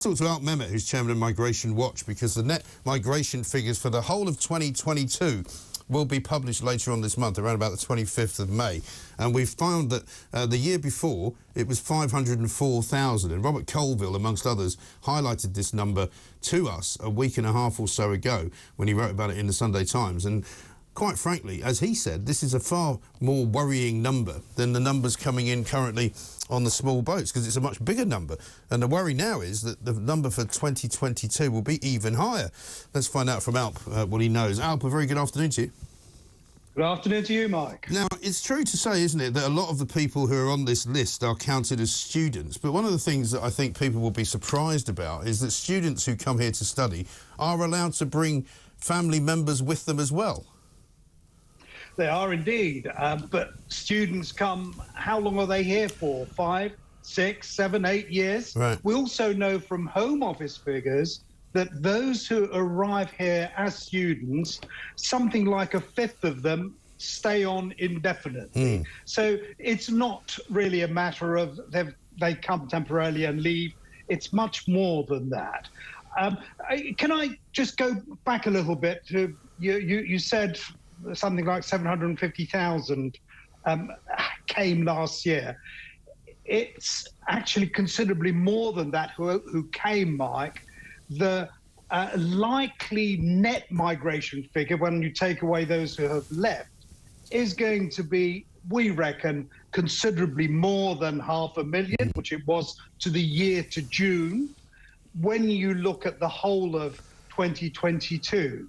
Talk to Alp Mehmet, who's chairman of Migration Watch, because the net migration figures for the whole of 2022 will be published later on this month, around about the 25th of May. And we've found that the year before, it was 504,000. And Robert Colville, amongst others, highlighted this number to us a week and a half or so ago when he wrote about it in the Sunday Times. And quite frankly, as he said, this is a far more worrying number than the numbers coming in currently on the small boats, because it's a much bigger number. And the worry now is that the number for 2022 will be even higher. Let's find out from Alp what he knows. Alp, a very good afternoon to you. Good afternoon to you, Mike. Now, it's true to say, isn't it, that a lot of the people who are on this list are counted as students. But one of the things that I think people will be surprised about is that students who come here to study are allowed to bring family members with them as well. They are indeed, but students come, how long are they here for? 5, 6, 7, 8 years? Right. We also know from Home Office figures that those who arrive here as students, something like a fifth of them stay on indefinitely. So it's not really a matter of they come temporarily and leave. It's much more than that. Can I just go back a little bit to, you said something like 750,000 came last year. It's actually considerably more than that who came, Mike. The likely net migration figure, when you take away those who have left, is going to be, we reckon, considerably more than 500,000, which it was to the year to June. When you look at the whole of 2022,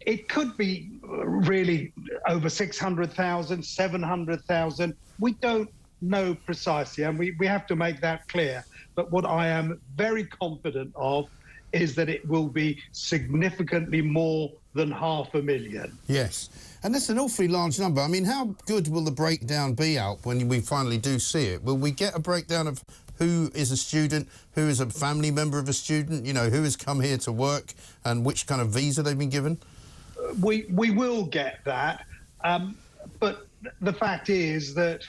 it could be really over 600,000, 700,000. We don't know precisely, and we have to make that clear. But what I am very confident of is that it will be significantly more than 500,000. Yes, and that's an awfully large number. I mean, how good will the breakdown be, Alp, when we finally do see it? Will we get a breakdown of who is a student, who is a family member of a student, you know, who has come here to work and which kind of visa they've been given? We will get that, but the fact is that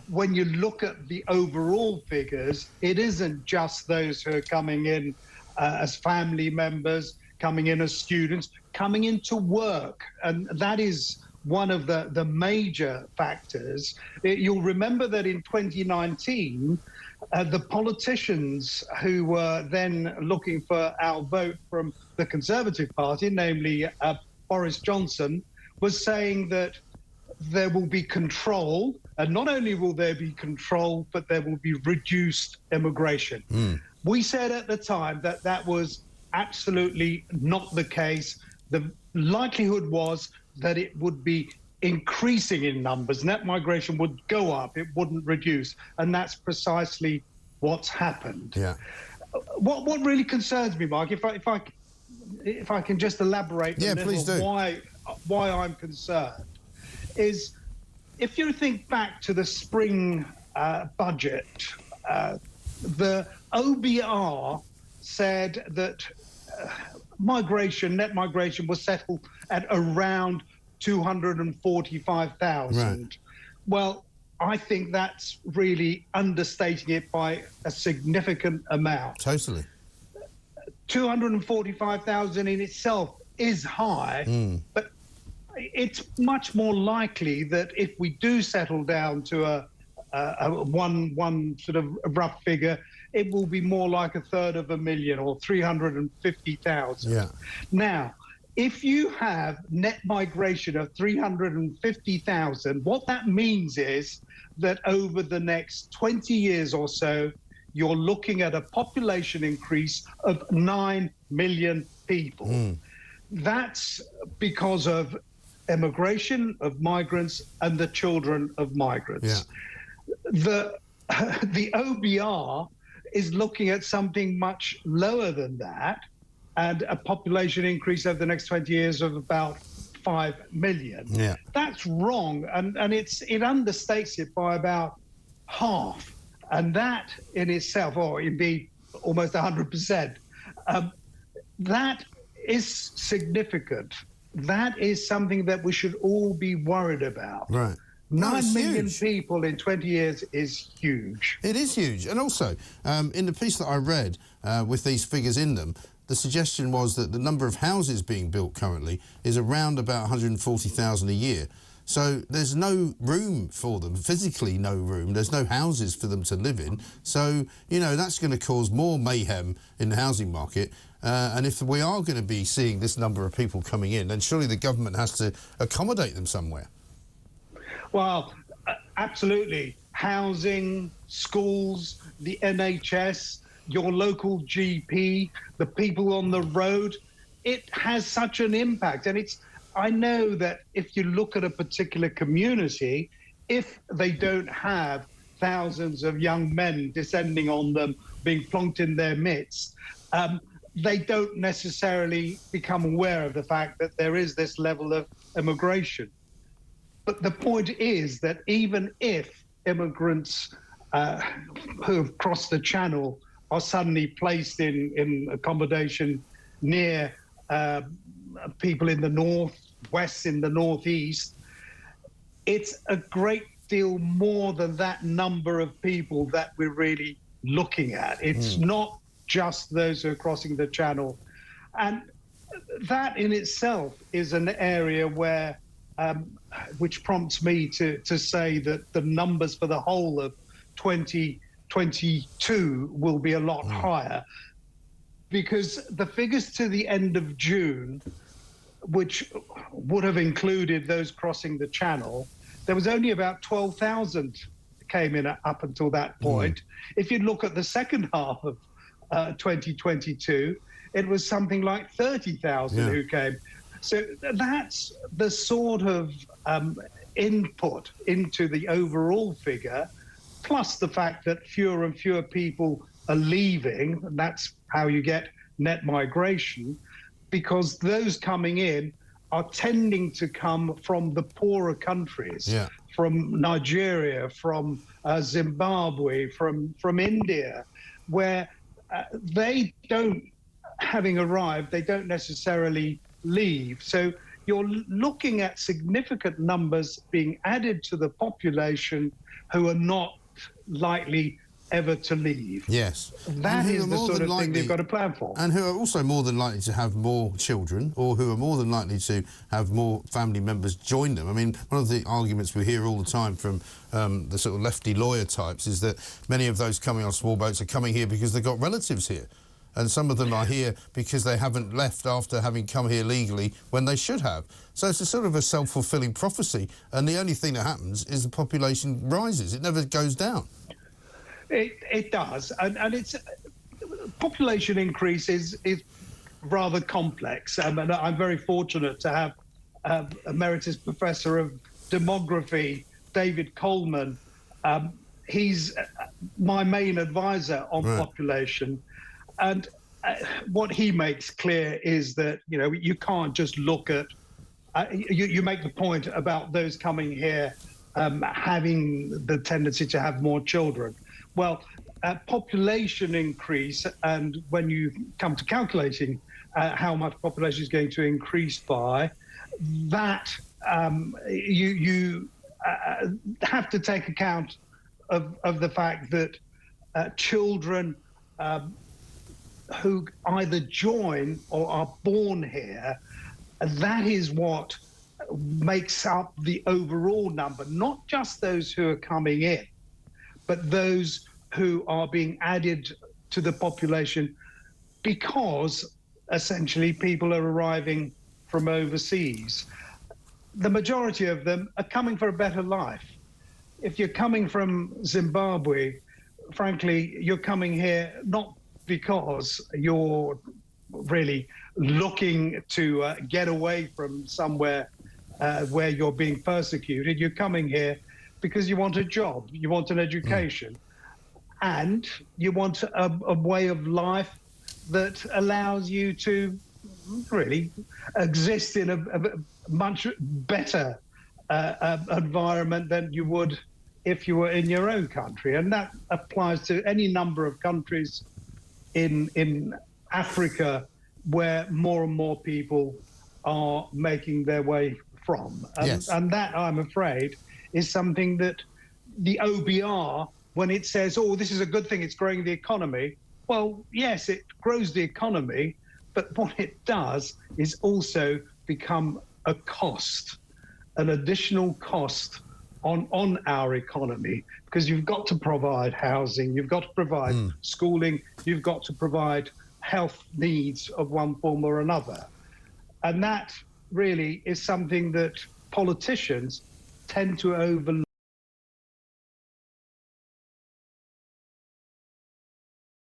when you look at the overall figures, it isn't just those who are coming in as family members, coming in as students, coming into work, and that is one of the major factors. You'll remember that in 2019, the politicians who were then looking for our vote from the Conservative Party, namely Boris Johnson, was saying that there will be control, and not only will there be control, but there will be reduced immigration. We said at the time that that was absolutely not the case. The likelihood was that it would be increasing in numbers. Net migration would go up, it wouldn't reduce, and that's precisely what's happened. Yeah. What really concerns me, Mike, if I can just elaborate a little why I'm concerned, is if you think back to the spring budget, the OBR said that net migration was settled at around 245,000. Right. Well, I think that's really understating it by a significant amount. Totally. 245,000 in itself is high, but it's much more likely that if we do settle down to one sort of rough figure, it will be more like 1/3 or 350,000. Yeah. Now, if you have net migration of 350,000, what that means is that over the next 20 years or so, you're looking at a population increase of 9 million people. That's because of immigration of migrants and the children of migrants. Yeah. The OBR is looking at something much lower than that, and a population increase over the next 20 years of about 5 million. Yeah. That's wrong, and it understates it by about half. And that in itself, or indeed almost 100%, that is significant. That is something that we should all be worried about. Right. No, it's 9 million huge. people in 20 years is huge. It is huge. And also, in the piece that I read with these figures in them, the suggestion was that the number of houses being built currently is around about 140,000 a year. So there's no room for them, physically no room. There's no houses for them to live in. So, you know, that's going to cause more mayhem in the housing market. And if we are going to be seeing this number of people coming in, then surely the government has to accommodate them somewhere. Well, absolutely. Housing, schools, the NHS, your local GP, the people on the road. It has such an impact. And I know that if you look at a particular community, if they don't have thousands of young men descending on them, being plonked in their midst, they don't necessarily become aware of the fact that there is this level of immigration. But the point is that even if immigrants who have crossed the channel are suddenly placed in accommodation near people in the north, west, in the northeast, it's a great deal more than that number of people that we're really looking at. It's not just those who are crossing the channel. And that in itself is an area where which prompts me to say that the numbers for the whole of 2022 will be a lot higher, because the figures to the end of June, which would have included those crossing the channel, there was only about 12,000 came in up until that point. If you look at the second half of 2022, it was something like 30,000 who came. So that's the sort of input into the overall figure, plus the fact that fewer and fewer people are leaving, and that's how you get net migration, because those coming in are tending to come from the poorer countries, from Nigeria, from Zimbabwe, from India, where they don't, having arrived, they don't necessarily leave. So you're looking at significant numbers being added to the population who are not likely ever to leave. Yes. That is the sort of thing they've got to plan for. And who are also more than likely to have more children, or who are more than likely to have more family members join them. I mean, one of the arguments we hear all the time from the sort of lefty lawyer types is that many of those coming on small boats are coming here because they've got relatives here. And some of them are here because they haven't left after having come here legally when they should have. So it's a sort of a self-fulfilling prophecy. And the only thing that happens is the population rises. It never goes down. It does. And it's population increase is rather complex. And I'm very fortunate to have Emeritus Professor of Demography, David Coleman. He's my main advisor on population. And what he makes clear is that, you know, you can't just look at, you make the point about those coming here having the tendency to have more children. Well, population increase, and when you come to calculating how much population is going to increase by, that you have to take account of the fact that children who either join or are born here, that is what makes up the overall number, not just those who are coming in, but those who are being added to the population because essentially people are arriving from overseas. The majority of them are coming for a better life. If you're coming from Zimbabwe, frankly, you're coming here not because you're really looking to get away from somewhere where you're being persecuted. You're coming here because you want a job, you want an education, and you want a way of life that allows you to really exist in a much better environment than you would if you were in your own country. And that applies to any number of countries in Africa where more and more people are making their way from. And that, I'm afraid, is something that the OBR, when it says, oh, this is a good thing, it's growing the economy, well, yes, it grows the economy, but what it does is also become a cost, an additional cost on our economy, because you've got to provide housing, you've got to provide schooling, you've got to provide health needs of one form or another. And that really is something that politicians tend to overlook.